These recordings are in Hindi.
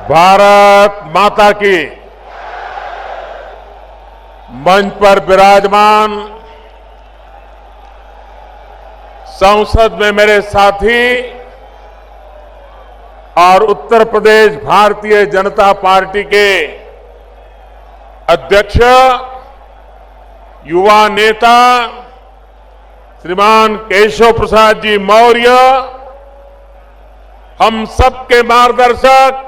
भारत माता की। मंच पर विराजमान संसद में मेरे साथी और उत्तर प्रदेश भारतीय जनता पार्टी के अध्यक्ष, युवा नेता श्रीमान केशव प्रसाद जी मौर्य, हम सबके मार्गदर्शक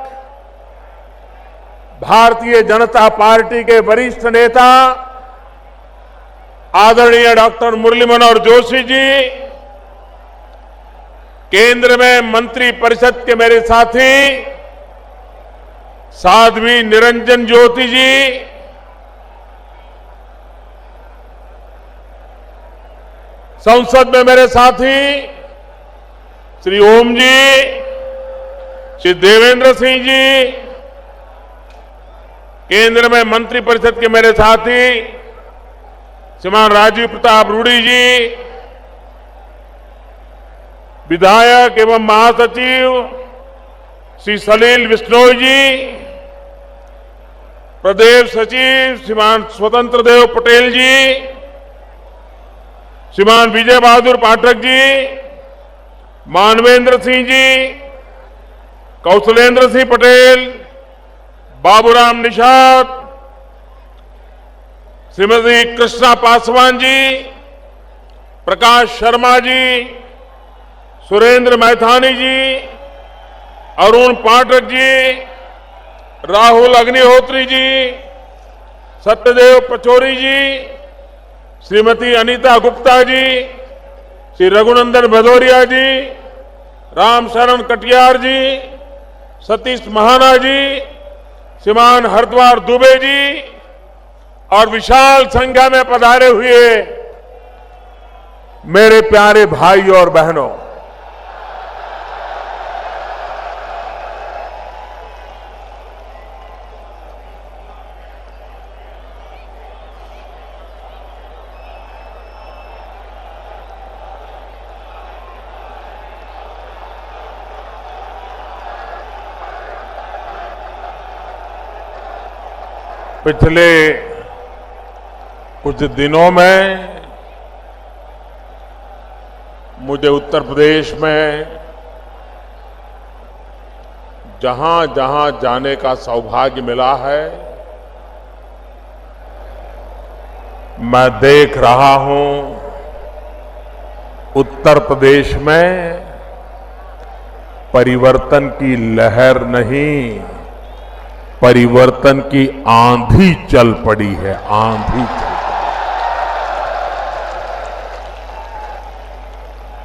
भारतीय जनता पार्टी के वरिष्ठ नेता आदरणीय डॉक्टर मुरली मनोहर जोशी जी, केंद्र में मंत्री परिषद के मेरे साथी साध्वी निरंजन ज्योति जी, संसद में मेरे साथी श्री ओम जी, श्री देवेंद्र सिंह जी, केंद्र में मंत्री परिषद के मेरे साथी श्रीमान राजीव प्रताप रूडी जी, विधायक एवं महासचिव श्री सलील बिश्नोई जी, प्रदेश सचिव श्रीमान स्वतंत्र देव पटेल जी, श्रीमान विजय बहादुर पाठक जी, मानवेंद्र सिंह जी, कौशलेंद्र सिंह पटेल, बाबूराम निषाद, श्रीमती कृष्णा पासवान जी, प्रकाश शर्मा जी, सुरेंद्र मैथानी जी, अरुण पाठक जी, राहुल अग्निहोत्री जी, सत्यदेव पचौरी जी, श्रीमती अनीता गुप्ता जी, श्री रघुनंदन भदौरिया जी, रामशरण कटियार जी, सतीश महाना जी, श्रीमान हरद्वार दुबे जी और विशाल संख्या में पधारे हुए मेरे प्यारे भाई और बहनों, पिछले कुछ दिनों में मुझे उत्तर प्रदेश में जहां जहां जाने का सौभाग्य मिला है, मैं देख रहा हूं उत्तर प्रदेश में परिवर्तन की लहर नहीं, परिवर्तन की आंधी चल पड़ी है, आंधी चल पड़ी।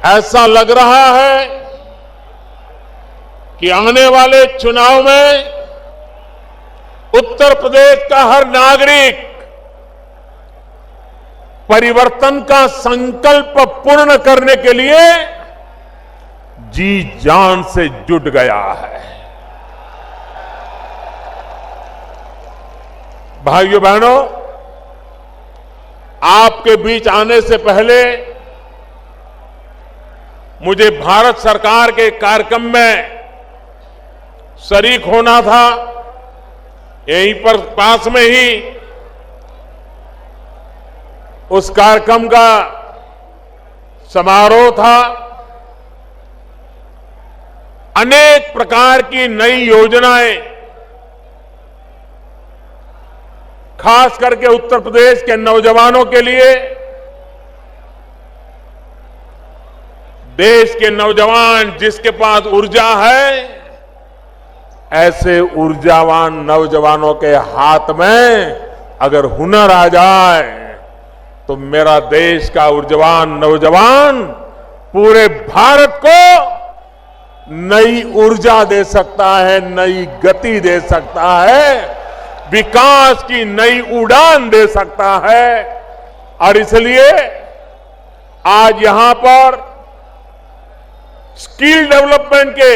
ऐसा लग रहा है कि आने वाले चुनाव में उत्तर प्रदेश का हर नागरिक परिवर्तन का संकल्प पूर्ण करने के लिए जी जान से जुट गया है। भाइयों बहनों, आपके बीच आने से पहले मुझे भारत सरकार के कार्यक्रम में शरीक होना था। यहीं पर पास में ही उस कार्यक्रम का समारोह था। अनेक प्रकार की नई योजनाएं खास करके उत्तर प्रदेश के नौजवानों के लिए, देश के नौजवान जिसके पास ऊर्जा है, ऐसे ऊर्जावान नौजवानों के हाथ में अगर हुनर आ जाए तो मेरा देश का ऊर्जावान नौजवान पूरे भारत को नई ऊर्जा दे सकता है, नई गति दे सकता है, विकास की नई उड़ान दे सकता है। और इसलिए आज यहां पर स्किल डेवलपमेंट के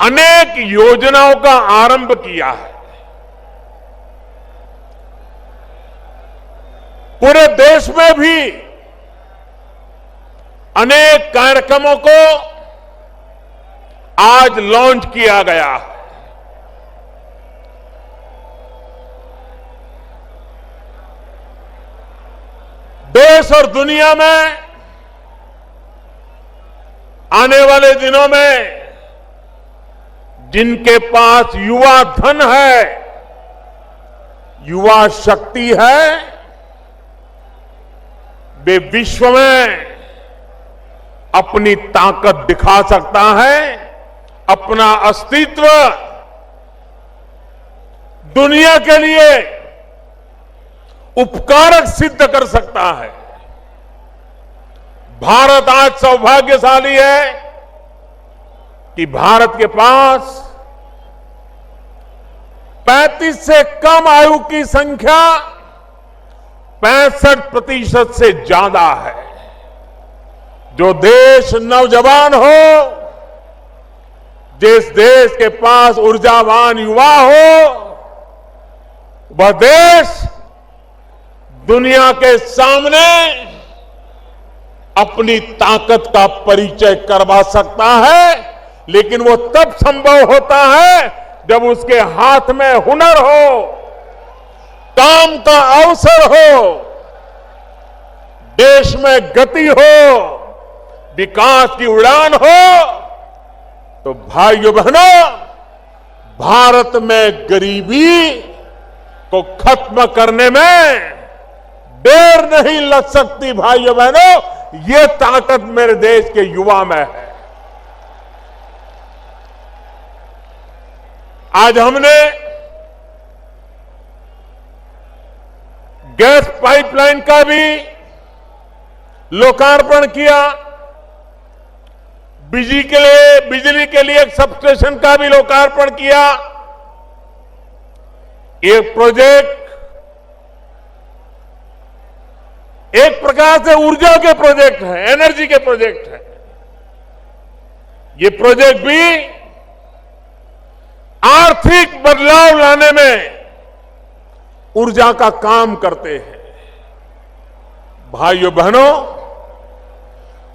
अनेक योजनाओं का आरंभ किया है। पूरे देश में भी अनेक कार्यक्रमों को आज लॉन्च किया गया है। देश और दुनिया में आने वाले दिनों में जिनके पास युवा धन है, युवा शक्ति है, वे विश्व में अपनी ताकत दिखा सकता है, अपना अस्तित्व दुनिया के लिए उपकारक सिद्ध कर सकता है। भारत आज सौभाग्यशाली है कि भारत के पास 35 से कम आयु की संख्या 65% से ज्यादा है। जो देश नौजवान हो, जिस देश के पास ऊर्जावान युवा हो, वह देश दुनिया के सामने अपनी ताकत का परिचय करवा सकता है। लेकिन वो तब संभव होता है जब उसके हाथ में हुनर हो, काम का अवसर हो, देश में गति हो, विकास की उड़ान हो। तो भाइयों बहनों, भारत में गरीबी को खत्म करने में देर नहीं लग सकती। भाइयों बहनों, ये ताकत मेरे देश के युवा में है। आज हमने गैस पाइपलाइन का भी लोकार्पण किया, बिजली के लिए एक सबस्टेशन का भी लोकार्पण किया। ये प्रोजेक्ट एक प्रकार से ऊर्जा के प्रोजेक्ट है, एनर्जी के प्रोजेक्ट है। ये प्रोजेक्ट भी आर्थिक बदलाव लाने में ऊर्जा का काम करते हैं। भाइयों बहनों,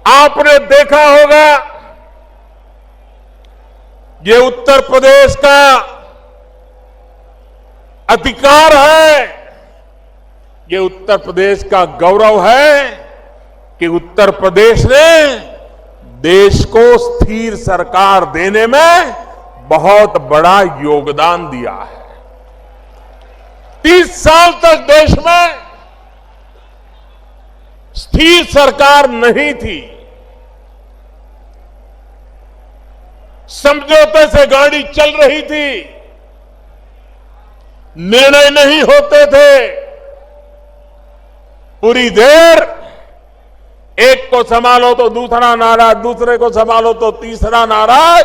आपने देखा होगा ये उत्तर प्रदेश का अधिकार है, ये उत्तर प्रदेश का गौरव है कि उत्तर प्रदेश ने देश को स्थिर सरकार देने में बहुत बड़ा योगदान दिया है। 30 साल तक देश में स्थिर सरकार नहीं थी। समझौते से गाड़ी चल रही थी, निर्णय नहीं होते थे। पूरी देर एक को संभालो तो दूसरा नाराज, दूसरे को संभालो तो तीसरा नाराज।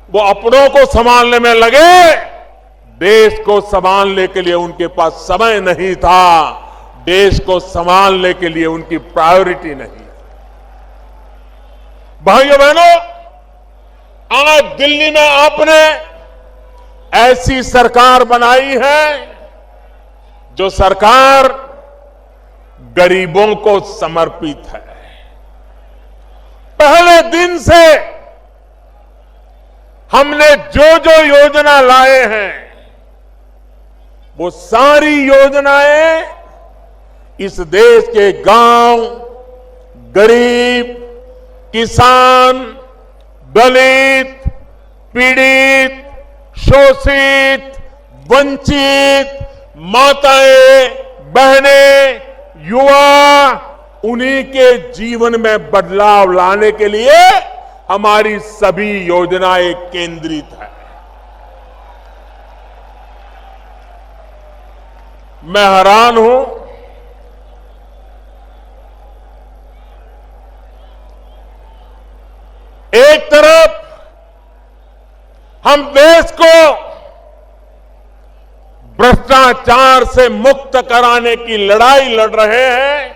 वो अपनों को संभालने में लगे, देश को संभालने के लिए उनके पास समय नहीं था, देश को संभालने के लिए उनकी प्रायोरिटी नहीं। भाइयों बहनों, आज दिल्ली में आपने ऐसी सरकार बनाई है जो सरकार गरीबों को समर्पित है। पहले दिन से हमने जो जो योजना लाए हैं, वो सारी योजनाएं इस देश के गांव, गरीब, किसान, दलित, पीड़ित, शोषित, वंचित, माताएं, बहनें, युवा, उन्हीं के जीवन में बदलाव लाने के लिए हमारी सभी योजनाएं केंद्रित है। मैं हैरान हूं, एक तरफ हम देश को भ्रष्टाचार से मुक्त कराने की लड़ाई लड़ रहे हैं,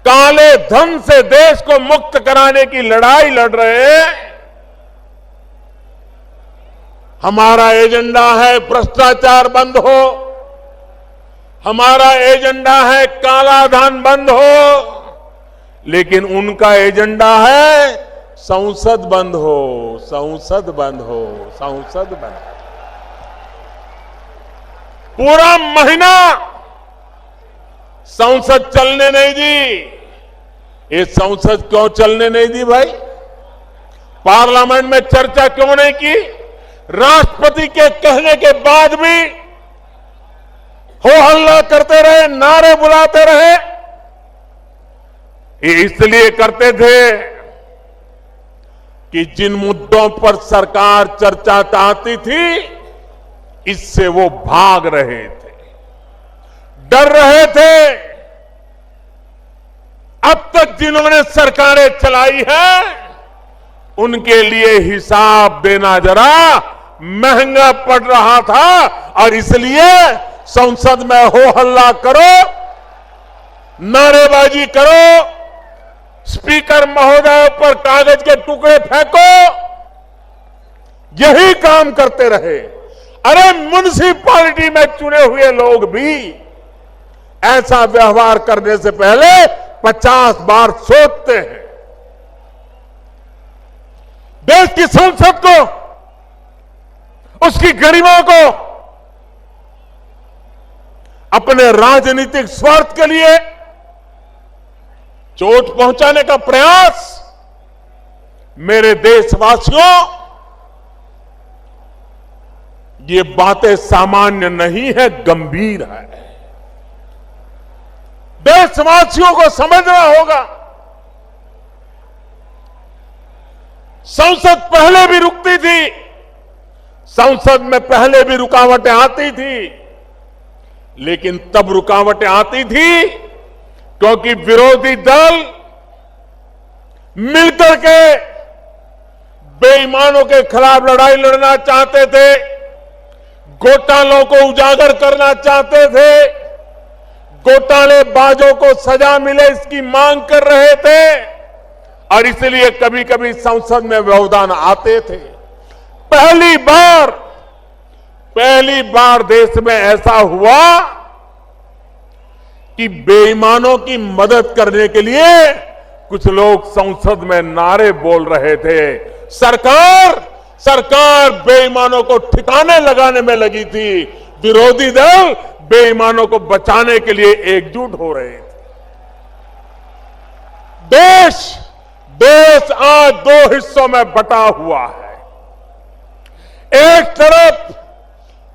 काले धन से देश को मुक्त कराने की लड़ाई लड़ रहे हैं। हमारा एजेंडा है भ्रष्टाचार बंद हो, हमारा एजेंडा है काला धन बंद हो, लेकिन उनका एजेंडा है संसद बंद हो, संसद बंद हो, संसद बंद हो। पूरा महीना संसद चलने नहीं दी। ये संसद क्यों चलने नहीं दी भाई? पार्लियामेंट में चर्चा क्यों नहीं की? राष्ट्रपति के कहने के बाद भी हो हल्ला करते रहे, नारे बुलाते रहे। ये इसलिए करते थे कि जिन मुद्दों पर सरकार चर्चा चाहती थी, इससे वो भाग रहे थे, डर रहे थे। अब तक जिन्होंने सरकारें चलाई है, उनके लिए हिसाब देना जरा महंगा पड़ रहा था और इसलिए संसद में हो हल्ला करो, नारेबाजी करो, स्पीकर महोदय पर कागज के टुकड़े फेंको, यही काम करते रहे। अरे म्युनिसिपैलिटी में चुने हुए लोग भी ऐसा व्यवहार करने से पहले 50 बार सोचते हैं। देश की संसद को, उसकी गरिमा को अपने राजनीतिक स्वार्थ के लिए चोट पहुंचाने का प्रयास, मेरे देशवासियों, ये बातें सामान्य नहीं है, गंभीर है। देशवासियों को समझना होगा। संसद पहले भी रुकती थी, संसद में पहले भी रुकावटें आती थी, लेकिन तब रुकावटें आती थी क्योंकि विरोधी दल मिलकर के बेईमानों के खिलाफ लड़ाई लड़ना चाहते थे, घोटालों को उजागर करना चाहते थे, घोटालेबाजों को सजा मिले इसकी मांग कर रहे थे और इसलिए कभी कभी संसद में व्यवधान आते थे। पहली बार देश में ऐसा हुआ कि बेईमानों की मदद करने के लिए कुछ लोग संसद में नारे बोल रहे थे। सरकार बेईमानों को ठिकाने लगाने में लगी थी, विरोधी दल बेईमानों को बचाने के लिए एकजुट हो रहे थे। देश आज दो हिस्सों में बटा हुआ है। एक तरफ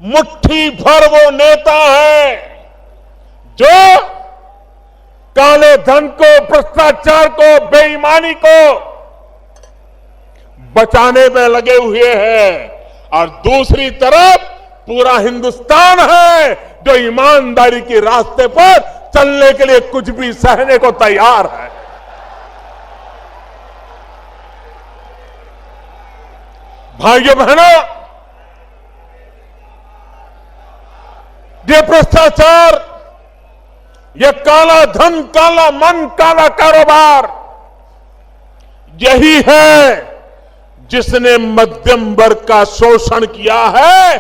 मुट्ठी भर वो नेता है जो काले धन को, भ्रष्टाचार को, बेईमानी को बचाने में लगे हुए हैं और दूसरी तरफ पूरा हिंदुस्तान है जो ईमानदारी के रास्ते पर चलने के लिए कुछ भी सहने को तैयार है। भाइयों बहनों, ये भ्रष्टाचार, ये काला धन, काला मन, काला कारोबार, यही है जिसने मध्यम वर्ग का शोषण किया है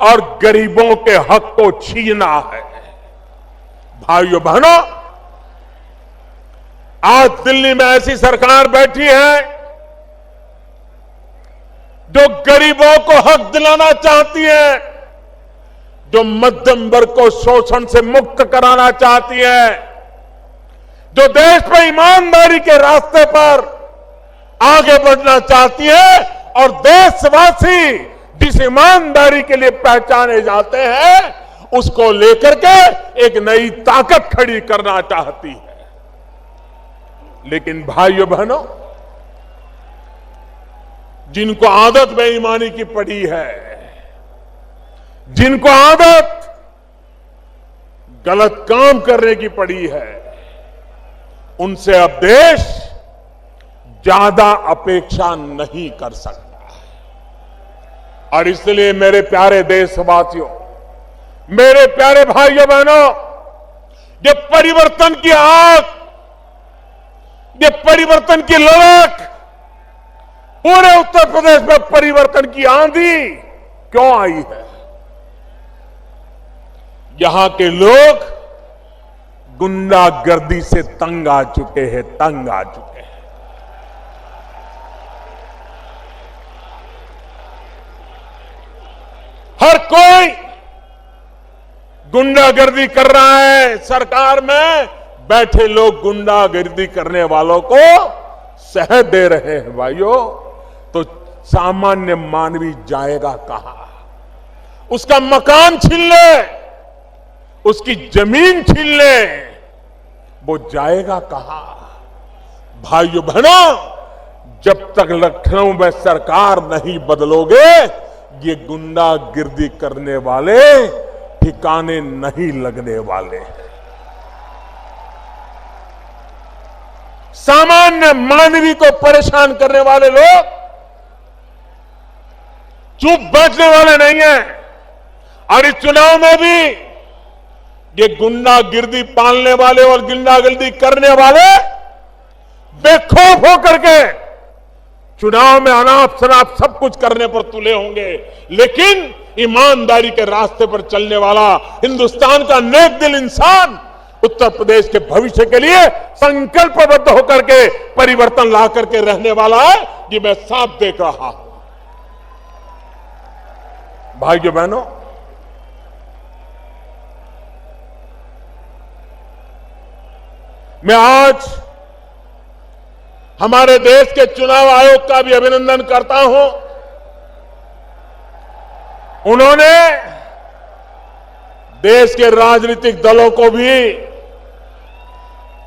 और गरीबों के हक को छीना है। भाइयों बहनों, आज दिल्ली में ऐसी सरकार बैठी है जो गरीबों को हक दिलाना चाहती है, जो मध्यम वर्ग को शोषण से मुक्त कराना चाहती है, जो देश में ईमानदारी के रास्ते पर आगे बढ़ना चाहती है और देशवासी जिस ईमानदारी के लिए पहचाने जाते हैं उसको लेकर के एक नई ताकत खड़ी करना चाहती है। लेकिन भाइयों बहनों, जिनको आदत बेईमानी की पड़ी है, जिनको आदत गलत काम करने की पड़ी है, उनसे अब देश ज्यादा अपेक्षा नहीं कर सकता। और इसलिए मेरे प्यारे देशवासियों, मेरे प्यारे भाइयों बहनों, ये परिवर्तन की आग, ये परिवर्तन की ललक, पूरे उत्तर प्रदेश में परिवर्तन की आंधी क्यों आई है? यहां के लोग गुंडागर्दी से तंग आ चुके हैं, तंग आ चुके हैं। हर कोई गुंडागर्दी कर रहा है। सरकार में बैठे लोग गुंडागर्दी करने वालों को सह दे रहे हैं भाइयों, तो सामान्य मानवी जाएगा कहां? उसका मकान छीन ले, उसकी जमीन छीन ले, वो जाएगा कहां? भाइयों बहनों, जब तक लखनऊ में सरकार नहीं बदलोगे, ये गुंडागिर्दी करने वाले ठिकाने नहीं लगने वाले। सामान्य मानवी को परेशान करने वाले लोग चुप बैठने वाले नहीं हैं। और इस चुनाव में भी ये गुंडागिर्दी पालने वाले और गुंडागिर्दी करने वाले बेखौफ होकर के चुनाव में अनाप शनाप सब कुछ करने पर तुले होंगे, लेकिन ईमानदारी के रास्ते पर चलने वाला हिंदुस्तान का नेक दिल इंसान उत्तर प्रदेश के भविष्य के लिए संकल्पबद्ध होकर के परिवर्तन ला करके रहने वाला है, ये मैं साफ देख रहा हूं। भाइयों बहनों, मैं आज हमारे देश के चुनाव आयोग का भी अभिनंदन करता हूं। उन्होंने देश के राजनीतिक दलों को भी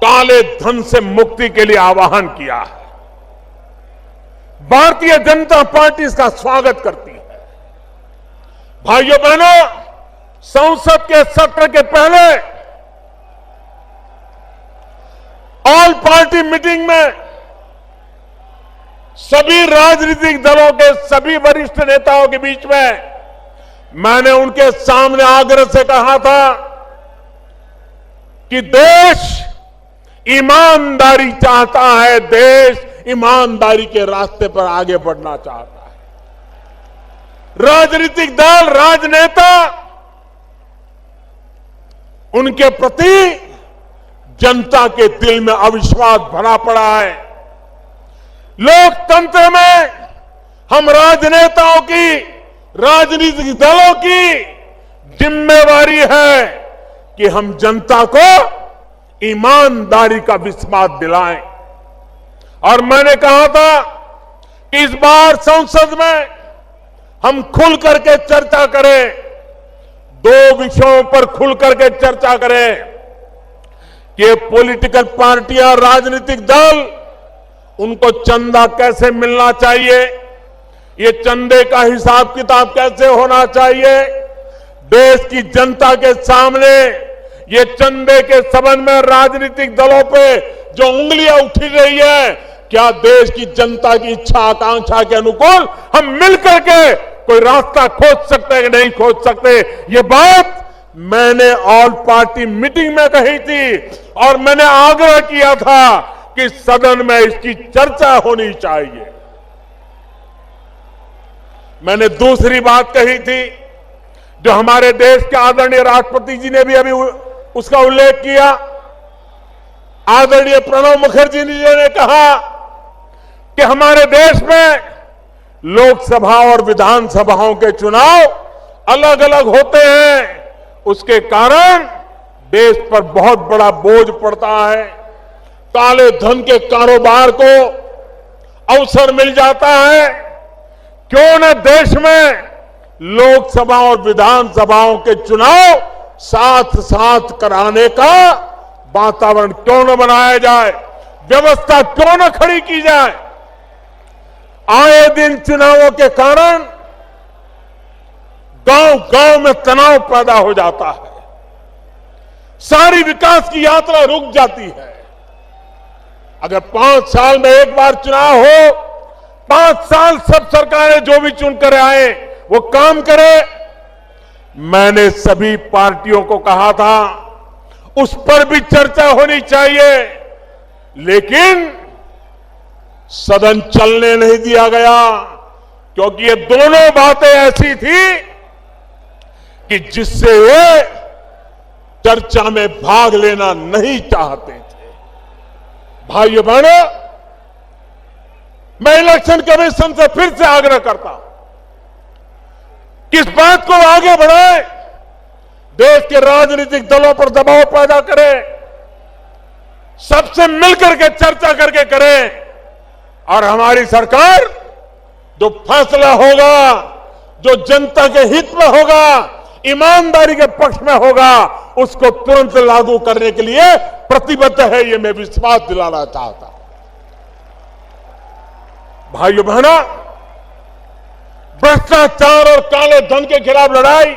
काले धन से मुक्ति के लिए आह्वान किया है। भारतीय जनता पार्टी इसका स्वागत करती है। भाइयों बहनों, संसद के सत्र के पहले ऑल पार्टी मीटिंग में सभी राजनीतिक दलों के सभी वरिष्ठ नेताओं के बीच में मैंने उनके सामने आग्रह से कहा था कि देश ईमानदारी चाहता है, देश ईमानदारी के रास्ते पर आगे बढ़ना चाहता है। राजनीतिक दल, राजनेता, उनके प्रति जनता के दिल में अविश्वास भरा पड़ा है। लोकतंत्र में हम राजनेताओं की, राजनीतिक दलों की जिम्मेवारी है कि हम जनता को ईमानदारी का विश्वास दिलाएं। और मैंने कहा था कि इस बार संसद में हम खुल करके चर्चा करें, दो विषयों पर खुल करके चर्चा करें कि पॉलिटिकल पार्टियां, राजनीतिक दल, उनको चंदा कैसे मिलना चाहिए, ये चंदे का हिसाब किताब कैसे होना चाहिए, देश की जनता के सामने ये चंदे के संबंध में राजनीतिक दलों पे जो उंगलियां उठी रही है, क्या देश की जनता की इच्छा आकांक्षा के अनुकूल हम मिलकर के कोई रास्ता खोज सकते हैं कि नहीं खोज सकते? ये बात मैंने ऑल पार्टी मीटिंग में कही थी और मैंने आग्रह किया था कि सदन में इसकी चर्चा होनी चाहिए। मैंने दूसरी बात कही थी, जो हमारे देश के आदरणीय राष्ट्रपति जी ने भी अभी उसका उल्लेख किया। आदरणीय प्रणब मुखर्जी जी ने कहा कि हमारे देश में लोकसभा और विधानसभाओं के चुनाव अलग अलग होते हैं, उसके कारण देश पर बहुत बड़ा बोझ पड़ता है। काले धन के कारोबार को अवसर मिल जाता है। क्यों न देश में लोकसभा और विधानसभाओं के चुनाव साथ साथ कराने का वातावरण क्यों न बनाया जाए, व्यवस्था क्यों न खड़ी की जाए। आए दिन चुनावों के कारण गांव गांव में तनाव पैदा हो जाता है, सारी विकास की यात्रा रुक जाती है। अगर 5 साल में एक बार चुनाव हो, 5 साल सब सरकारें जो भी चुनकर आए वो काम करे। मैंने सभी पार्टियों को कहा था उस पर भी चर्चा होनी चाहिए, लेकिन सदन चलने नहीं दिया गया, क्योंकि ये दोनों बातें ऐसी थी कि जिससे ये चर्चा में भाग लेना नहीं चाहते थे। भाइयों बहनों, मैं इलेक्शन कमीशन से फिर से आग्रह करता हूं, किस बात को आगे बढ़ाए, देश के राजनीतिक दलों पर दबाव पैदा करें, सबसे मिलकर के चर्चा करके करें और हमारी सरकार जो फैसला होगा, जो जनता के हित में होगा, ईमानदारी के पक्ष में होगा, उसको तुरंत लागू करने के लिए प्रतिबद्ध है, ये मैं विश्वास दिलाना चाहता हूं। भाइयों बहनों, भ्रष्टाचार और काले धन के खिलाफ लड़ाई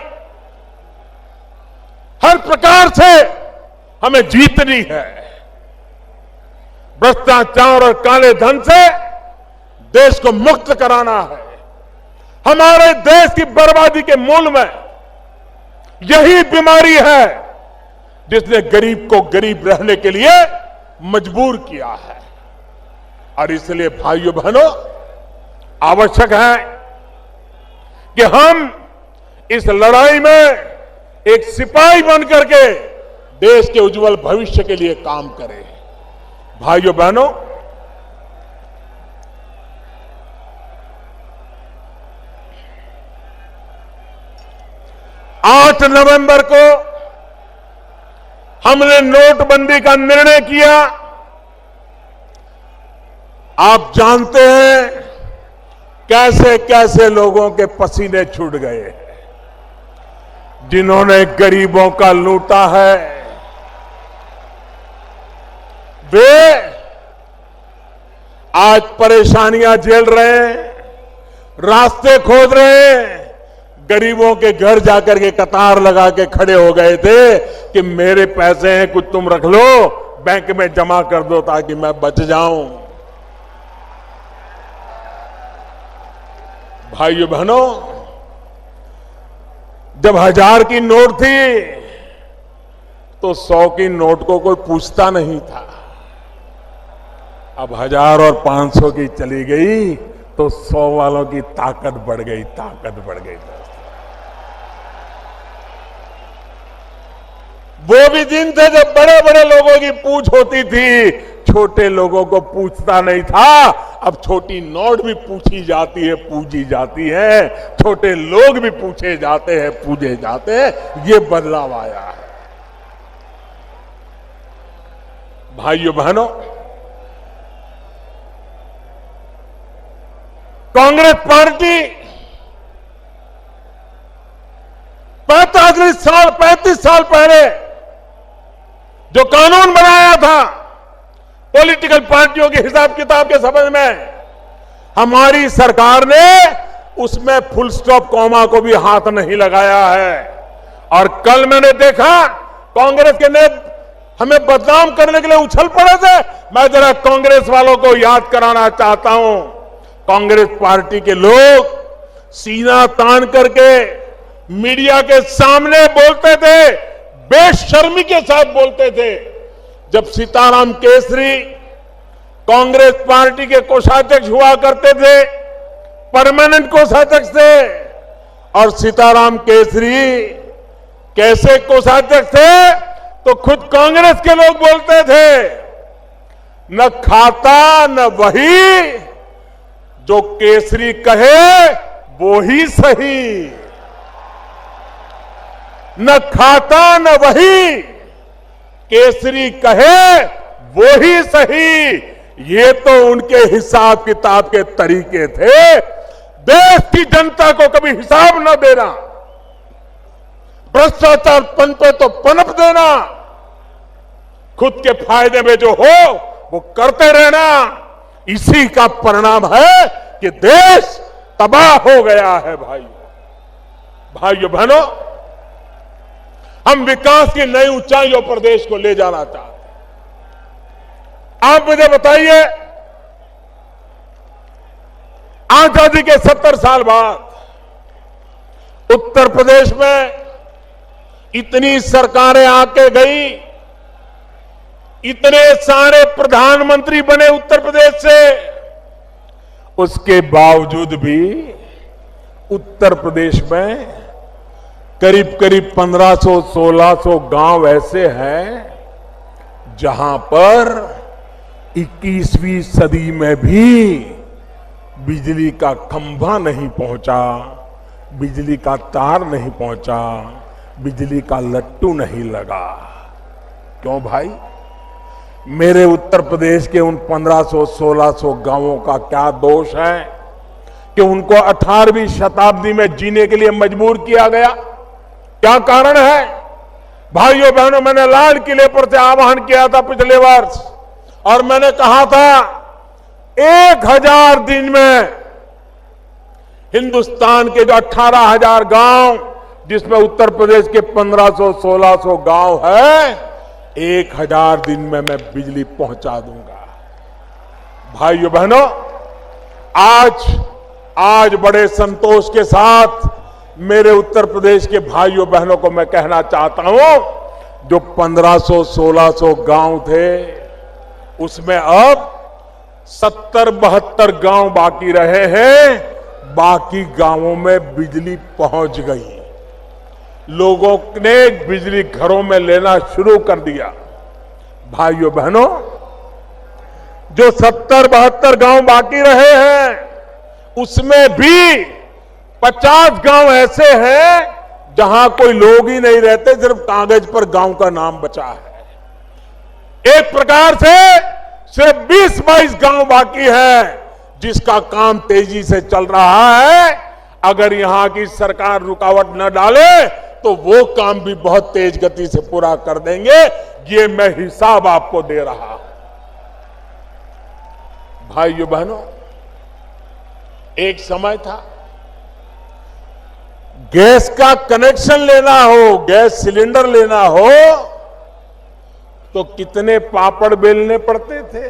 हर प्रकार से हमें जीतनी है। भ्रष्टाचार और काले धन से देश को मुक्त कराना है। हमारे देश की बर्बादी के मूल में यही बीमारी है जिसने गरीब को गरीब रहने के लिए मजबूर किया है। और इसलिए भाइयों बहनों, आवश्यक है कि हम इस लड़ाई में एक सिपाही बनकर के देश के उज्जवल भविष्य के लिए काम करें। भाइयों बहनों, आठ नवंबर को हमने नोटबंदी का निर्णय किया। आप जानते हैं कैसे कैसे लोगों के पसीने छूट गए, जिन्होंने गरीबों का लूटा है। वे आज परेशानियां झेल रहे हैं, रास्ते खोद रहे हैं। गरीबों के घर जाकर के कतार लगा के खड़े हो गए थे कि मेरे पैसे हैं, कुछ तुम रख लो, बैंक में जमा कर दो ताकि मैं बच जाऊं। भाइयों बहनों, जब 1000 की नोट थी तो 100 की नोट को कोई पूछता नहीं था। अब 1000 और 500 की चली गई तो 100 वालों की ताकत बढ़ गई, ताकत बढ़ गई। वो भी दिन थे जब बड़े बड़े लोगों की पूछ होती थी, छोटे लोगों को पूछता नहीं था। अब छोटी नोट भी पूछी जाती है, पूजी जाती है। छोटे लोग भी पूछे जाते हैं, पूजे जाते हैं। ये बदलाव आया है। भाइयों बहनों, कांग्रेस पार्टी 35 साल पहले जो कानून बनाया था पॉलिटिकल पार्टियों के हिसाब किताब के संबंध में, हमारी सरकार ने उसमें फुल स्टॉप कॉमा को भी हाथ नहीं लगाया है। और कल मैंने देखा कांग्रेस के नेता हमें बदनाम करने के लिए उछल पड़े थे। मैं जरा कांग्रेस वालों को याद कराना चाहता हूं, कांग्रेस पार्टी के लोग सीना तान करके मीडिया के सामने बोलते थे, बेशर्मी के साथ बोलते थे। जब सीताराम केसरी कांग्रेस पार्टी के कोषाध्यक्ष हुआ करते थे, परमानेंट कोषाध्यक्ष थे, और सीताराम केसरी कैसे कोषाध्यक्ष थे तो खुद कांग्रेस के लोग बोलते थे, न खाता न वही, जो केसरी कहे वो ही सही। न खाता न वही, केसरी कहे वो ही सही। ये तो उनके हिसाब किताब के तरीके थे। देश की जनता को कभी हिसाब न देना, भ्रष्टाचार पनपे तो पनप देना, खुद के फायदे में जो हो वो करते रहना। इसी का परिणाम है कि देश तबाह हो गया है। भाइयों बहनों, हम विकास की नई ऊंचाइयों पर देश को ले जाना चाहते हैं। आप मुझे बताइए, आजादी के 70 साल बाद उत्तर प्रदेश में इतनी सरकारें आके गई, इतने सारे प्रधानमंत्री बने उत्तर प्रदेश से, उसके बावजूद भी उत्तर प्रदेश में करीब करीब 1500-1600 गांव ऐसे हैं जहां पर 21वीं सदी में भी बिजली का खंभा नहीं पहुंचा, बिजली का तार नहीं पहुंचा, बिजली का लट्टू नहीं लगा। क्यों भाई? मेरे उत्तर प्रदेश के उन 1500-1600 गांवों का क्या दोष है कि उनको 18वीं शताब्दी में जीने के लिए मजबूर किया गया? क्या कारण है? भाइयों बहनों, मैंने लाल किले पर से आह्वान किया था पिछले वर्ष और मैंने कहा था 1000 दिन में हिंदुस्तान के जो 18,000 गांव, जिसमें उत्तर प्रदेश के 1500-1600 गांव है, 1000 दिन में मैं बिजली पहुंचा दूंगा। भाइयों बहनों, आज बड़े संतोष के साथ मेरे उत्तर प्रदेश के भाइयों बहनों को मैं कहना चाहता हूं, जो 1500-1600 गांव थे उसमें अब 70-72 गांव बाकी रहे हैं। बाकी गांवों में बिजली पहुंच गई, लोगों ने बिजली घरों में लेना शुरू कर दिया। भाइयों बहनों, जो 70-72 गांव बाकी रहे हैं उसमें भी 50 गांव ऐसे हैं जहां कोई लोग ही नहीं रहते, सिर्फ कागज पर गांव का नाम बचा है। एक प्रकार से सिर्फ 20-22 गांव बाकी है जिसका काम तेजी से चल रहा है। अगर यहां की सरकार रुकावट न डाले तो वो काम भी बहुत तेज गति से पूरा कर देंगे। ये मैं हिसाब आपको दे रहा हूं। भाइयों बहनों, एक समय था गैस का कनेक्शन लेना हो, गैस सिलेंडर लेना हो तो कितने पापड़ बेलने पड़ते थे।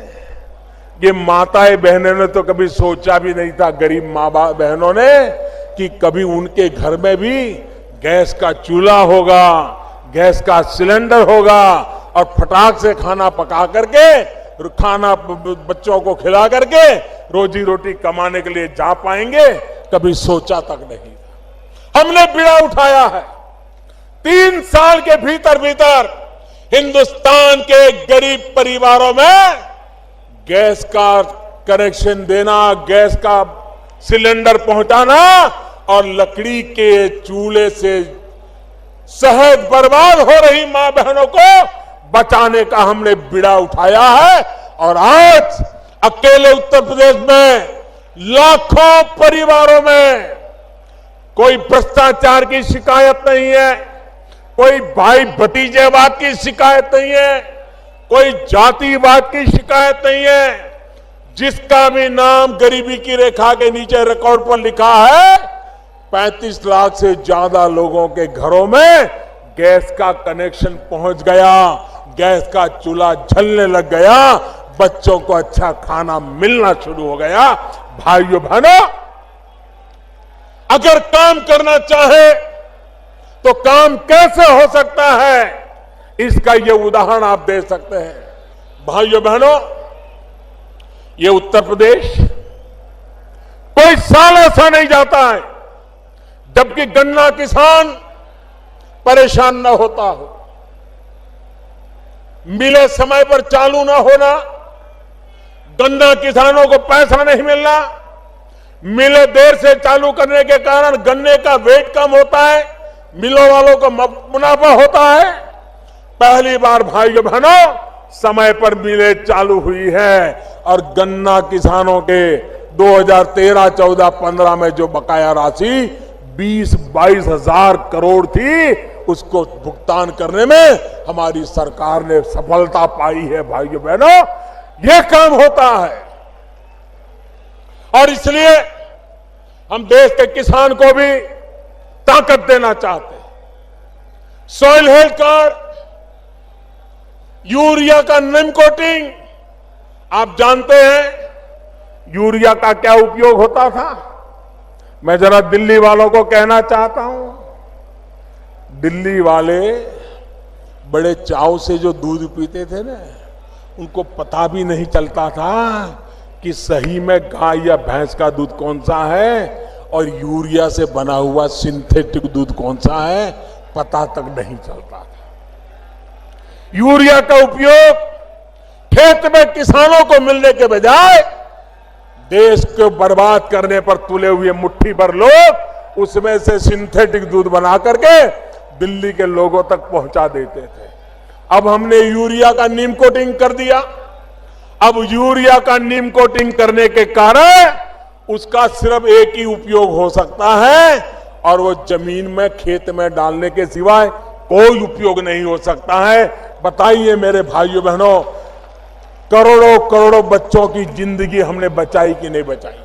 ये माताएं बहनों ने तो कभी सोचा भी नहीं था, गरीब माँ बाप बहनों ने, कि कभी उनके घर में भी गैस का चूल्हा होगा, गैस का सिलेंडर होगा और फटाक से खाना पका करके, खाना बच्चों को खिला करके रोजी रोटी कमाने के लिए जा पाएंगे। कभी सोचा तक नहीं था। हमने बीड़ा उठाया है। 3 साल के भीतर भीतर हिंदुस्तान के गरीब परिवारों में गैस का कनेक्शन देना, गैस का सिलेंडर पहुंचाना और लकड़ी के चूल्हे से सहज बर्बाद हो रही मां बहनों को बचाने का हमने बीड़ा उठाया है। और आज अकेले उत्तर प्रदेश में लाखों परिवारों में कोई भ्रष्टाचार की शिकायत नहीं है, कोई भाई भतीजेवाद की शिकायत नहीं है, कोई जातिवाद की शिकायत नहीं है। जिसका भी नाम गरीबी की रेखा के नीचे रिकॉर्ड पर लिखा है, 35 लाख से ज्यादा लोगों के घरों में गैस का कनेक्शन पहुंच गया, गैस का चूल्हा जलने लग गया, बच्चों को अच्छा खाना मिलना शुरू हो गया। भाइयों बहनों, अगर काम करना चाहे तो काम कैसे हो सकता है, इसका ये उदाहरण आप दे सकते हैं। भाइयों बहनों, ये उत्तर प्रदेश कोई साल ऐसा नहीं जाता है जबकि गन्ना किसान परेशान न होता हो। मिले समय पर चालू न होना, गन्ना किसानों को पैसा नहीं मिलना, मिले देर से चालू करने के कारण गन्ने का वेट कम होता है, मिलों वालों को मुनाफा होता है। पहली बार भाइयों बहनों समय पर मिलें चालू हुई है और गन्ना किसानों के 2013, 14, 15 में जो बकाया राशि 20-22 हजार करोड़ थी, उसको भुगतान करने में हमारी सरकार ने सफलता पाई है। भाइयों बहनों, यह काम होता है और इसलिए हम देश के किसान को भी ताकत देना चाहते हैं। सॉइल हेल्थ कार्ड, यूरिया का निम कोटिंग, आप जानते हैं यूरिया का क्या उपयोग होता था। मैं जरा दिल्ली वालों को कहना चाहता हूं, दिल्ली वाले बड़े चाव से जो दूध पीते थे ना, उनको पता भी नहीं चलता था कि सही में गाय या भैंस का दूध कौन सा है और यूरिया से बना हुआ सिंथेटिक दूध कौन सा है, पता तक नहीं चलता था। यूरिया का उपयोग खेत में किसानों को मिलने के बजाय देश को बर्बाद करने पर तुले हुए मुट्ठी भर लोग उसमें से सिंथेटिक दूध बना करके दिल्ली के लोगों तक पहुंचा देते थे। अब हमने यूरिया का नीम कोटिंग कर दिया। अब यूरिया का नीम कोटिंग करने के कारण उसका सिर्फ एक ही उपयोग हो सकता है और वो जमीन में खेत में डालने के सिवाय कोई उपयोग नहीं हो सकता है। बताइए मेरे भाइयों बहनों, करोड़ों करोड़ों बच्चों की जिंदगी हमने बचाई कि नहीं बचाई?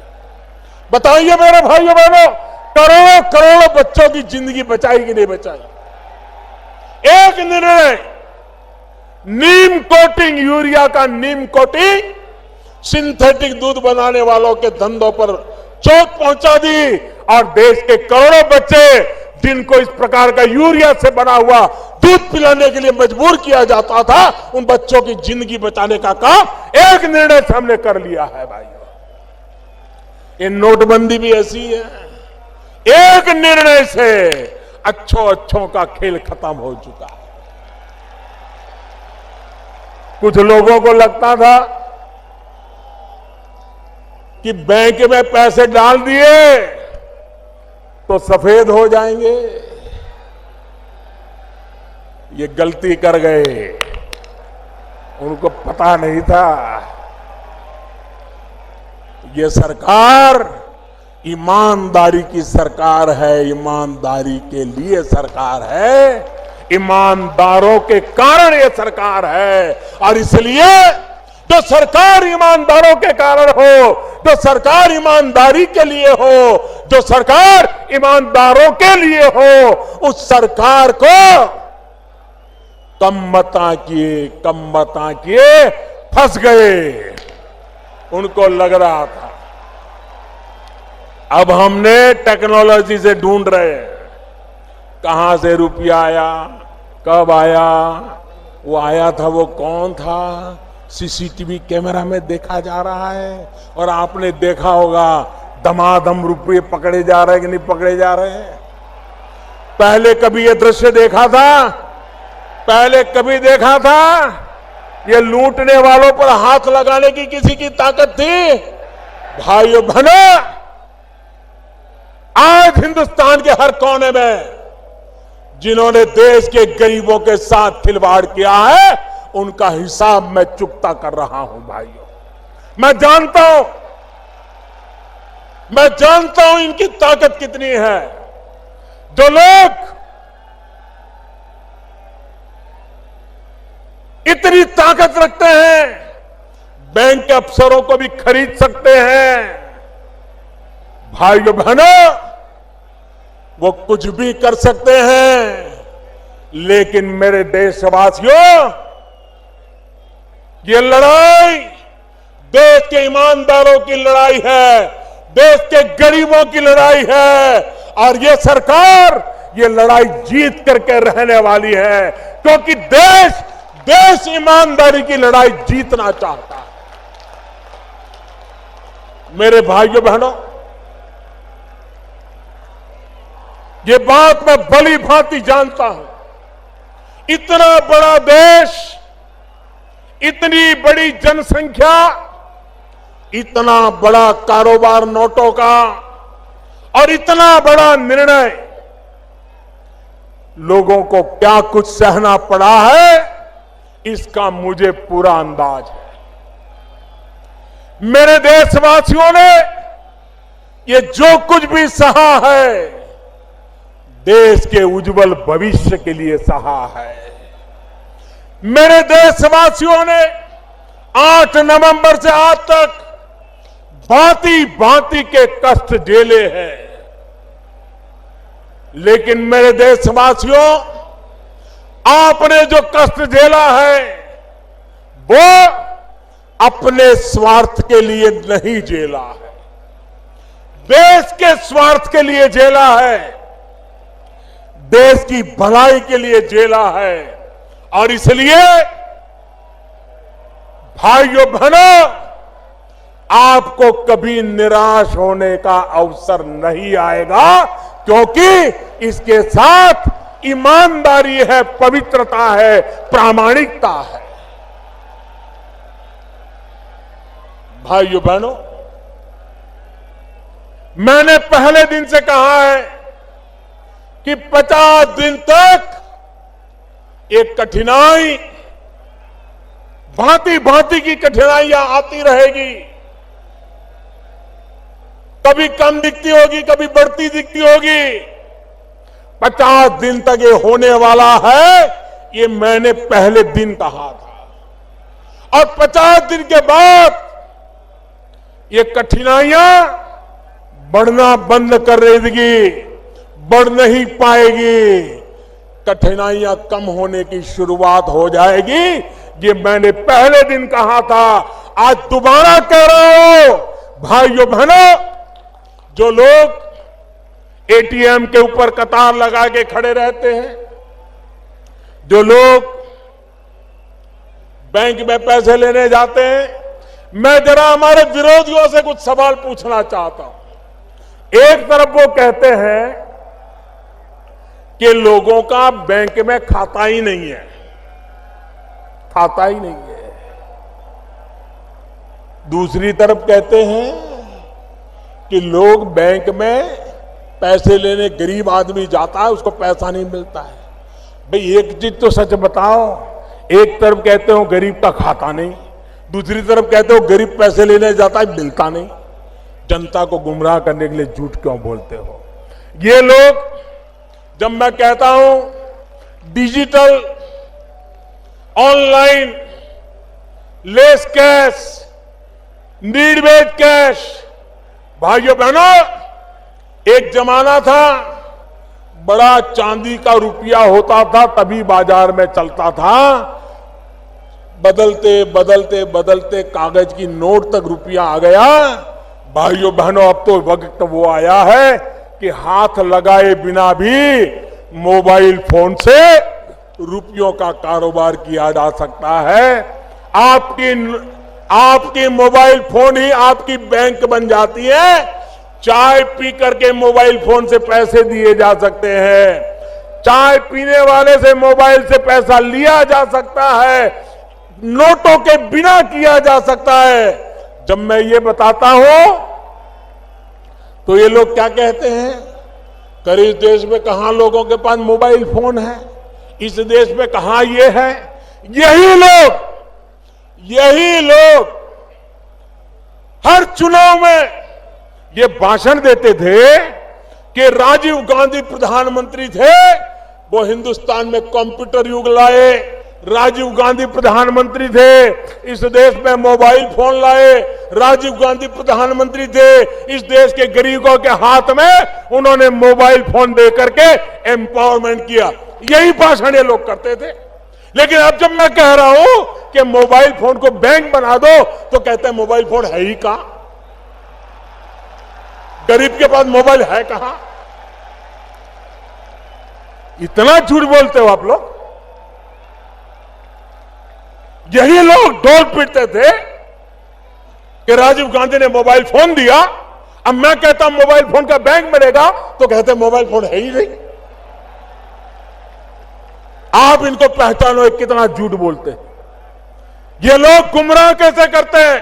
बताइए मेरे भाइयों बहनों, करोड़ों करोड़ों बच्चों की जिंदगी बचाई कि नहीं बचाई? एक निर्णय, नीम कोटिंग, यूरिया का नीम कोटिंग सिंथेटिक दूध बनाने वालों के धंधों पर चोट पहुंचा दी और देश के करोड़ों बच्चे जिनको इस प्रकार का यूरिया से बना हुआ दूध पिलाने के लिए मजबूर किया जाता था, उन बच्चों की जिंदगी बचाने का काम एक निर्णय से हमने कर लिया है भाइयों। ये नोटबंदी भी ऐसी है, एक निर्णय से अच्छों का खेल खत्म हो चुका है। कुछ लोगों को लगता था कि बैंक में पैसे डाल दिए तो सफेद हो जाएंगे। ये गलती कर गए, उनको पता नहीं था ये सरकार ईमानदारी की सरकार है, ईमानदारी के लिए सरकार है, ईमानदारों के कारण ये सरकार है। और इसलिए जो सरकार ईमानदारों के कारण हो, जो सरकार ईमानदारी के लिए हो, जो सरकार ईमानदारों के लिए हो, उस सरकार को कम मता किए फंस गए। उनको लग रहा था अब हमने टेक्नोलॉजी से ढूंढ रहे हैं कहां से रुपया आया, कब आया, वो आया था वो कौन था, सीसीटीवी कैमरा में देखा जा रहा है। और आपने देखा होगा दमादम रुपये पकड़े जा रहे हैं कि नहीं पकड़े जा रहे हैं। पहले कभी ये दृश्य देखा था? पहले कभी देखा था ये लूटने वालों पर हाथ लगाने की किसी की ताकत थी? भाइयों बहनों, आज हिंदुस्तान के हर कोने में जिन्होंने देश के गरीबों के साथ खिलवाड़ किया है, उनका हिसाब मैं चुकता कर रहा हूं भाइयों। मैं जानता हूं इनकी ताकत कितनी है। जो लोग इतनी ताकत रखते हैं, बैंक के अफसरों को भी खरीद सकते हैं। भाइयों बहनों, वो कुछ भी कर सकते हैं, लेकिन मेरे देशवासियों, ये लड़ाई देश के ईमानदारों की लड़ाई है, देश के गरीबों की लड़ाई है। और ये सरकार ये लड़ाई जीत करके रहने वाली है, क्योंकि देश ईमानदारी की लड़ाई जीतना चाहता है। मेरे भाइयों बहनों, ये बात मैं भली भांति जानता हूं। इतना बड़ा देश, इतनी बड़ी जनसंख्या, इतना बड़ा कारोबार नोटों का और इतना बड़ा निर्णय, लोगों को क्या कुछ सहना पड़ा है इसका मुझे पूरा अंदाज है। मेरे देशवासियों ने ये जो कुछ भी सहा है, देश के उज्जवल भविष्य के लिए सहा है। मेरे देशवासियों ने 8 नवंबर से आज तक भांति भांति के कष्ट झेले हैं, लेकिन मेरे देशवासियों, आपने जो कष्ट झेला है वो अपने स्वार्थ के लिए नहीं झेला है, देश के स्वार्थ के लिए झेला है, देश की भलाई के लिए झेला है। और इसलिए भाइयों बहनों, आपको कभी निराश होने का अवसर नहीं आएगा, क्योंकि इसके साथ ईमानदारी है, पवित्रता है, प्रामाणिकता है। भाइयों बहनों, मैंने पहले दिन से कहा है कि 50 दिन तक एक कठिनाई, भांति भांति की कठिनाइयां आती रहेगी। कभी कम दिखती होगी, कभी बढ़ती दिखती होगी। 50 दिन तक ये होने वाला है, ये मैंने पहले दिन कहा था। और 50 दिन के बाद ये कठिनाइयां बढ़ना बंद कर देगी, बढ़ नहीं पाएगी। कठिनाइयां कम होने की शुरुआत हो जाएगी। ये मैंने पहले दिन कहा था, आज दोबारा कह रहा हूं। भाइयों बहनों, जो लोग एटीएम के ऊपर कतार लगा के खड़े रहते हैं, जो लोग बैंक में पैसे लेने जाते हैं, मैं जरा हमारे विरोधियों से कुछ सवाल पूछना चाहता हूं। एक तरफ वो कहते हैं कि लोगों का बैंक में खाता ही नहीं है, खाता ही नहीं है। दूसरी तरफ कहते हैं कि लोग बैंक में पैसे लेने, गरीब आदमी जाता है, उसको पैसा नहीं मिलता है। भाई एक चीज तो सच बताओ, एक तरफ कहते हो गरीब का खाता नहीं, दूसरी तरफ कहते हो गरीब पैसे लेने जाता है, मिलता नहीं। जनता को गुमराह करने के लिए झूठ क्यों बोलते हो? ये लोग, जब मैं कहता हूं digital, online, less cash, need based cash, भाइयों बहनों, एक जमाना था बड़ा चांदी का रुपया होता था तभी बाजार में चलता था। बदलते बदलते बदलते कागज की नोट तक रुपया आ गया। भाइयों बहनों, अब तो वक्त वो आया है कि हाथ लगाए बिना भी मोबाइल फोन से रुपयों का कारोबार किया जा सकता है। आपकी मोबाइल फोन ही आपकी बैंक बन जाती है। चाय पी करके मोबाइल फोन से पैसे दिए जा सकते हैं, चाय पीने वाले से मोबाइल से पैसा लिया जा सकता है, नोटों के बिना किया जा सकता है। जब मैं ये बताता हूं तो ये लोग क्या कहते हैं, कर इस देश में कहां लोगों के पास मोबाइल फोन है, इस देश में कहां ये है। यही लोग हर चुनाव में ये भाषण देते थे कि राजीव गांधी प्रधानमंत्री थे, वो हिंदुस्तान में कंप्यूटर युग लाए। राजीव गांधी प्रधानमंत्री थे, इस देश में मोबाइल फोन लाए। राजीव गांधी प्रधानमंत्री थे, इस देश के गरीबों के हाथ में उन्होंने मोबाइल फोन दे करके एम्पावरमेंट किया। यही भाषण ये लोग करते थे। लेकिन अब जब मैं कह रहा हूं कि मोबाइल फोन को बैंक बना दो, तो कहते हैं मोबाइल फोन है ही कहां, गरीब के पास मोबाइल है कहां। इतना झूठ बोलते हो आप लोग। यही लोग ढोल पीटते थे कि राजीव गांधी ने मोबाइल फोन दिया, अब मैं कहता हूं मोबाइल फोन का बैंक बनेगा, तो कहते हैं मोबाइल फोन है ही नहीं। आप इनको पहचानो एक कितना झूठ बोलते हैं। ये लोग गुमराह कैसे करते हैं,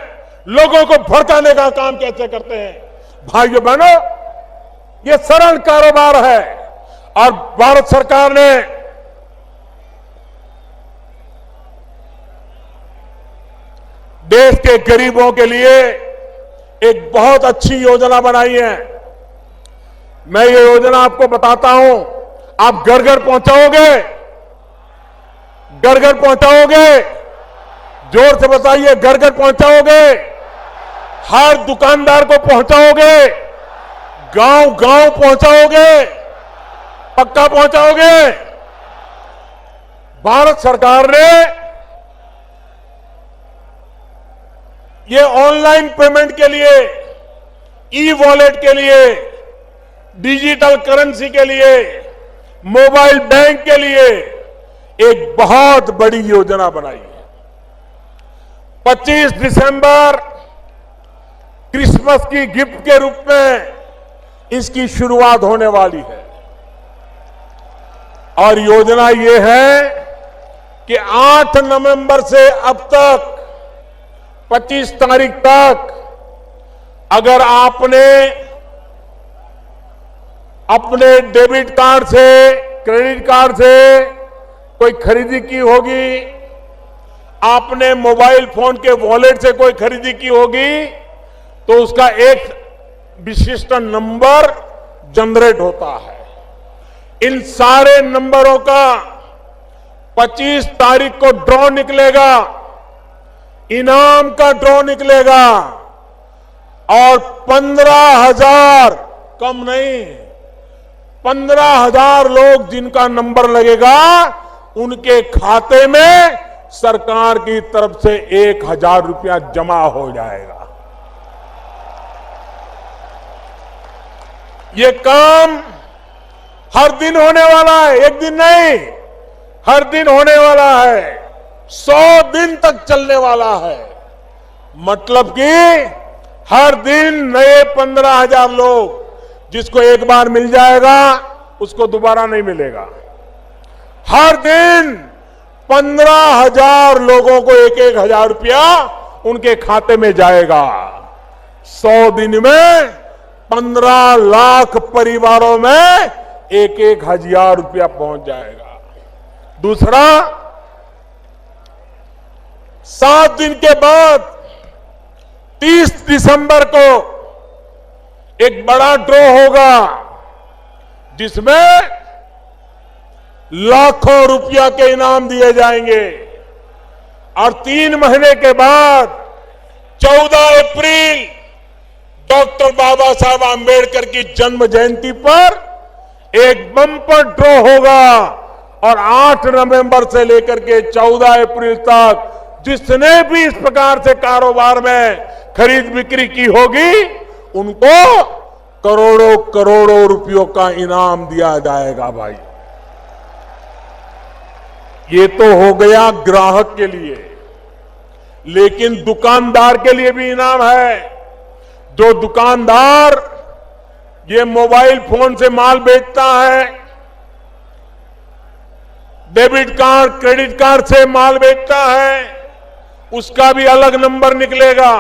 लोगों को भड़काने का काम कैसे करते हैं। भाइयों बहनों, ये सरल कारोबार है और भारत सरकार ने देश के गरीबों के लिए एक बहुत अच्छी योजना बनाई है। मैं ये योजना आपको बताता हूं, आप घर घर पहुंचाओगे, घर घर पहुंचाओगे, जोर से बताइए, घर घर पहुंचाओगे, हर दुकानदार को पहुंचाओगे, गांव गांव पहुंचाओगे, पक्का पहुंचाओगे। भारत सरकार ने ये ऑनलाइन पेमेंट के लिए, ई वॉलेट के लिए, डिजिटल करेंसी के लिए, मोबाइल बैंक के लिए एक बहुत बड़ी योजना बनाई है। 25 दिसंबर क्रिसमस की गिफ्ट के रूप में इसकी शुरुआत होने वाली है। और योजना ये है कि 8 नवंबर से अब तक 25 तारीख तक अगर आपने अपने डेबिट कार्ड से, क्रेडिट कार्ड से कोई खरीदी की होगी, आपने मोबाइल फोन के वॉलेट से कोई खरीदी की होगी, तो उसका एक विशिष्ट नंबर जनरेट होता है। इन सारे नंबरों का 25 तारीख को ड्रॉ निकलेगा, इनाम का ड्रॉ निकलेगा और 15,000, कम नहीं, 15,000 लोग जिनका नंबर लगेगा उनके खाते में सरकार की तरफ से 1,000 रुपया जमा हो जाएगा। ये काम हर दिन होने वाला है, एक दिन नहीं, हर दिन होने वाला है, 100 दिन तक चलने वाला है। मतलब कि हर दिन नए 15,000 लोग, जिसको एक बार मिल जाएगा उसको दोबारा नहीं मिलेगा। हर दिन 15,000 लोगों को 1,000 रुपया उनके खाते में जाएगा। 100 दिन में 15 लाख परिवारों में 1,000 रुपया पहुंच जाएगा। दूसरा, 7 दिन के बाद 30 दिसंबर को एक बड़ा ड्रॉ होगा जिसमें लाखों रुपया के इनाम दिए जाएंगे। और 3 महीने के बाद 14 अप्रैल डॉक्टर बाबा साहब आंबेडकर की जन्म जयंती पर एक बम्पर ड्रॉ होगा और 8 नवंबर से लेकर के 14 अप्रैल तक जिसने भी इस प्रकार से कारोबार में खरीद बिक्री की होगी उनको करोड़ों करोड़ों रुपयों का इनाम दिया जाएगा। भाई, ये तो हो गया ग्राहक के लिए, लेकिन दुकानदार के लिए भी इनाम है। जो दुकानदार ये मोबाइल फोन से माल बेचता है, डेबिट कार्ड, क्रेडिट कार्ड से माल बेचता है, उसका भी अलग नंबर निकलेगा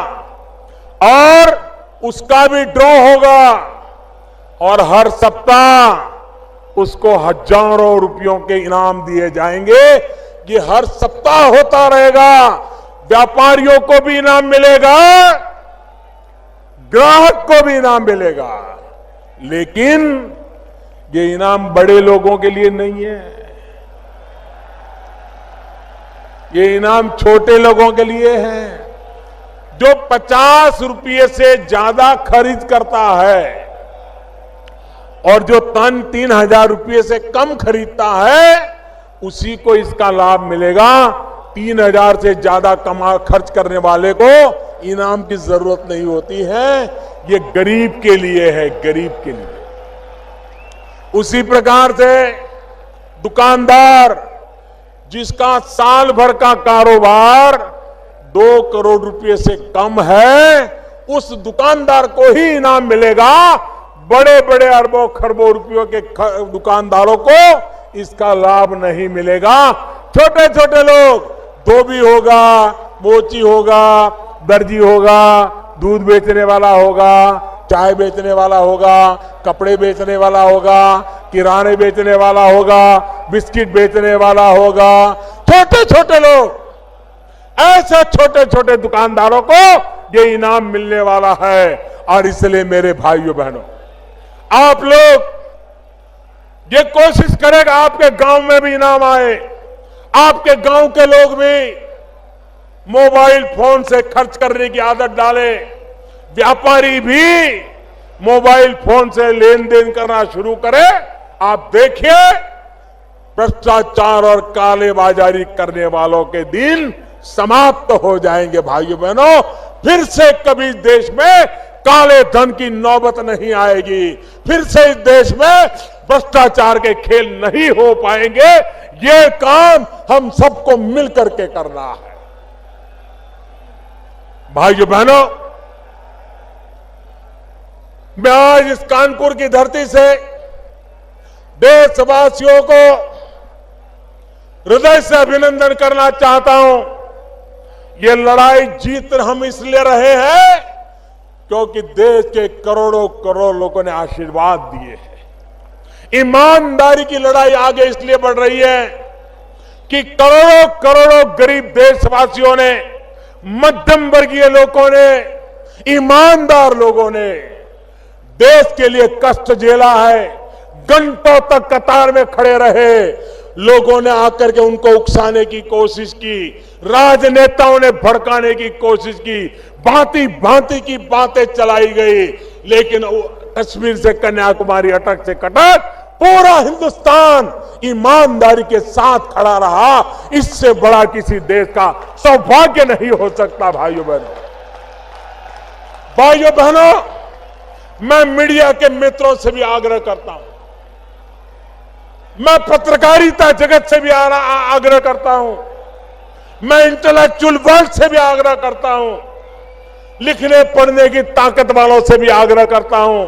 और उसका भी ड्रॉ होगा और हर सप्ताह उसको हजारों रुपयों के इनाम दिए जाएंगे। ये हर सप्ताह होता रहेगा। व्यापारियों को भी इनाम मिलेगा, ग्राहक को भी इनाम मिलेगा, लेकिन ये इनाम बड़े लोगों के लिए नहीं है, ये इनाम छोटे लोगों के लिए है। जो 50 रुपये से ज्यादा खरीद करता है और जो 3,000 रुपये से कम खरीदता है उसी को इसका लाभ मिलेगा। 3,000 से ज्यादा खर्च करने वाले को इनाम की जरूरत नहीं होती है। ये गरीब के लिए है, गरीब के लिए। उसी प्रकार से दुकानदार जिसका साल भर का कारोबार 2 करोड़ रुपए से कम है, उस दुकानदार को ही इनाम मिलेगा। बड़े बड़े अरबों खरबों रुपयों के दुकानदारों को इसका लाभ नहीं मिलेगा। छोटे छोटे लोग, धोबी होगा, मोची होगा, दर्जी होगा, दूध बेचने वाला होगा, चाय बेचने वाला होगा, कपड़े बेचने वाला होगा, किराने बेचने वाला होगा, बिस्किट बेचने वाला होगा, छोटे छोटे लोग, ऐसे छोटे छोटे दुकानदारों को ये इनाम मिलने वाला है। और इसलिए मेरे भाइयों बहनों, आप लोग ये कोशिश करेगा आपके गांव में भी इनाम आए, आपके गांव के लोग भी मोबाइल फोन से खर्च करने की आदत डालें, व्यापारी भी मोबाइल फोन से लेन देन करना शुरू करें। आप देखिए, भ्रष्टाचार और कालेबाजारी करने वालों के दिन समाप्त हो जाएंगे। भाइयों बहनों, फिर से कभी देश में काले धन की नौबत नहीं आएगी, फिर से इस देश में भ्रष्टाचार के खेल नहीं हो पाएंगे। ये काम हम सबको मिलकर के करना है। भाइयों बहनों, मैं आज इस कानपुर की धरती से देशवासियों को हृदय से अभिनंदन करना चाहता हूं। ये लड़ाई जीत हम इसलिए रहे हैं क्योंकि देश के करोड़ों करोड़ लोगों ने आशीर्वाद दिए हैं, ईमानदारी की लड़ाई आगे इसलिए बढ़ रही है कि करोड़ों करोड़ों गरीब देशवासियों ने, मध्यम वर्गीय लोगों ने, ईमानदार लोगों ने देश के लिए कष्ट झेला है। घंटों तक कतार में खड़े रहे, लोगों ने आकर के उनको उकसाने की कोशिश की, राजनेताओं ने भड़काने की कोशिश की, भांति भांति की बातें चलाई गई, लेकिन कश्मीर से कन्याकुमारी, अटक से कटक, पूरा हिंदुस्तान ईमानदारी के साथ खड़ा रहा। इससे बड़ा किसी देश का सौभाग्य नहीं हो सकता। भाइयों बहनों, मैं मीडिया के मित्रों से भी आग्रह करता हूं, मैं पत्रकारिता जगत से भी आग्रह करता हूं, मैं इंटेलेक्चुअल वर्ल्ड से भी आग्रह करता हूं, लिखने पढ़ने की ताकत वालों से भी आग्रह करता हूं।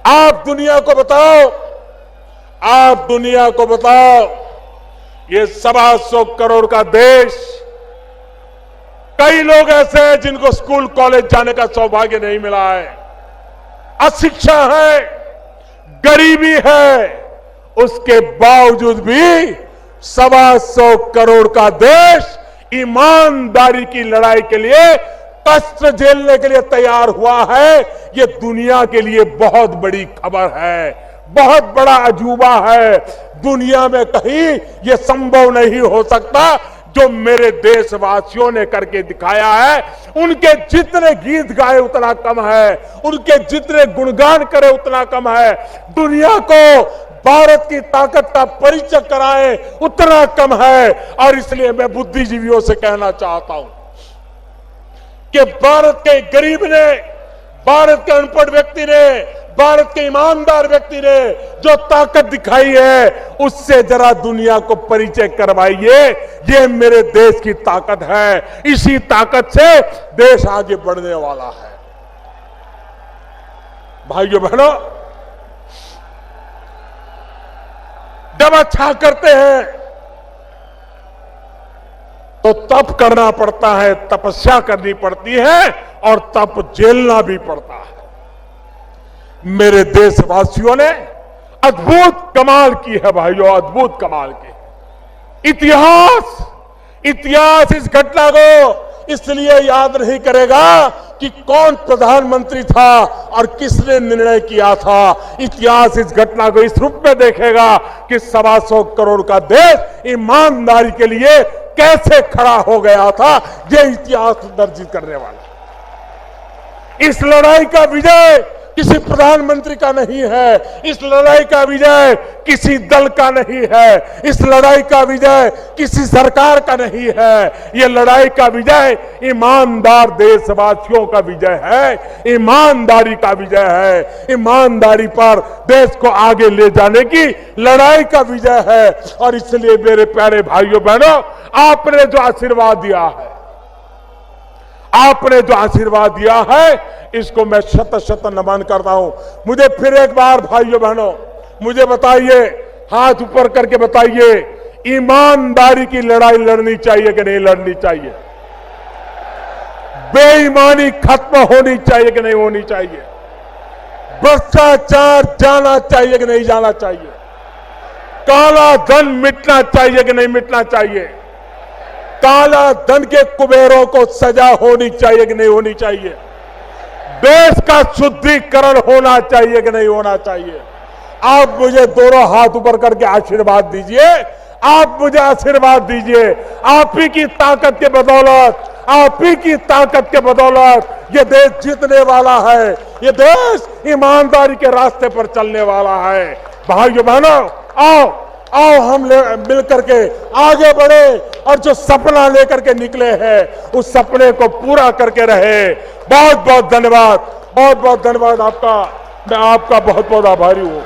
आप दुनिया को बताओ, आप दुनिया को बताओ, ये 125 करोड़ का देश, कई लोग ऐसे हैं जिनको स्कूल कॉलेज जाने का सौभाग्य नहीं मिला है, अशिक्षा है, गरीबी है, उसके बावजूद भी 125 करोड़ का देश ईमानदारी की लड़ाई के लिए, कष्ट झेलने के लिए तैयार हुआ है। ये दुनिया के लिए बहुत बड़ी खबर है, बहुत बड़ा अजूबा है। दुनिया में कहीं ये संभव नहीं हो सकता जो मेरे देशवासियों ने करके दिखाया है। उनके जितने गीत गाए उतना कम है, उनके जितने गुणगान करे उतना कम है। दुनिया को भारत की ताकत का परिचय कराए उतना कम है। और इसलिए मैं बुद्धिजीवियों से कहना चाहता हूं कि भारत के गरीब ने, भारत के अनपढ़ व्यक्ति ने, भारत के ईमानदार व्यक्ति ने जो ताकत दिखाई है, उससे जरा दुनिया को परिचय करवाइए। ये मेरे देश की ताकत है, इसी ताकत से देश आगे बढ़ने वाला है। भाइयों बहनों, जब अच्छा करते हैं तो तप करना पड़ता है, तपस्या करनी पड़ती है और तप झेलना भी पड़ता है। मेरे देशवासियों ने अद्भुत कमाल की है भाइयों, अद्भुत कमाल की। इतिहास इस घटना को इसलिए याद नहीं करेगा कि कौन प्रधानमंत्री था और किसने निर्णय किया था। इतिहास इस घटना को इस रूप में देखेगा कि 125 करोड़ का देश ईमानदारी के लिए कैसे खड़ा हो गया था। यह इतिहास दर्ज करने वाला। इस लड़ाई का विजय किसी प्रधानमंत्री का नहीं है, इस लड़ाई का विजय किसी दल का नहीं है, इस लड़ाई का विजय किसी सरकार का नहीं है। यह लड़ाई का विजय ईमानदार देशवासियों का विजय है, ईमानदारी का विजय है। ईमानदारी पर देश को आगे ले जाने की लड़ाई का विजय है। और इसलिए मेरे प्यारे भाइयों बहनों, आपने जो आशीर्वाद दिया है, आपने जो आशीर्वाद दिया है, इसको मैं शत शत नमन करता हूं। मुझे फिर एक बार भाइयों बहनों, मुझे बताइए, हाथ ऊपर करके बताइए, ईमानदारी की लड़ाई लड़नी चाहिए कि नहीं लड़नी चाहिए? बेईमानी खत्म होनी चाहिए कि नहीं होनी चाहिए? भ्रष्टाचार जाना चाहिए कि नहीं जाना चाहिए? काला धन मिटना चाहिए कि नहीं मिटना चाहिए? काला धन के कुबेरों को सजा होनी चाहिए कि नहीं होनी चाहिए? देश का शुद्धिकरण होना चाहिए कि नहीं होना चाहिए? आप मुझे दोनों हाथ ऊपर करके आशीर्वाद दीजिए, आप मुझे आशीर्वाद दीजिए। आप ही की ताकत के बदौलत, आप ही की ताकत के बदौलत ये देश जीतने वाला है, ये देश ईमानदारी के रास्ते पर चलने वाला है। भाइयों बहनों, आओ आओ हम मिलकर के आगे बढ़े और जो सपना लेकर के निकले हैं उस सपने को पूरा करके रहे। बहुत बहुत धन्यवाद, बहुत बहुत धन्यवाद आपका। मैं आपका बहुत बहुत आभारी हूं।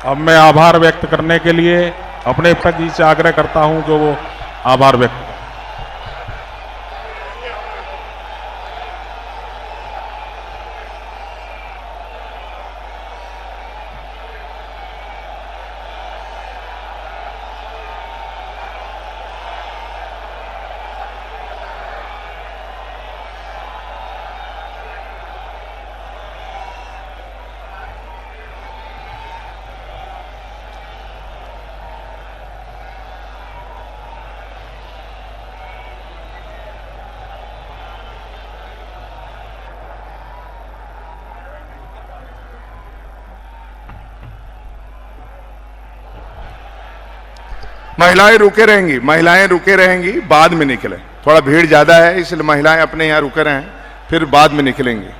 अब मैं आभार व्यक्त करने के लिए अपने पिताजी से आग्रह करता हूं जो वो आभार व्यक्त। महिलाएं रुके रहेंगी, महिलाएं रुके रहेंगी, बाद में निकले। थोड़ा भीड़ ज्यादा है इसलिए महिलाएं अपने यहां रुके रहें, फिर बाद में निकलेंगे।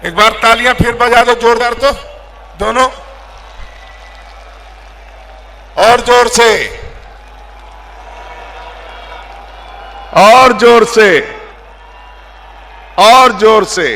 एक बार तालियां फिर बजा दो जोरदार, तो दोनों और जोर से, और जोर से, और जोर से।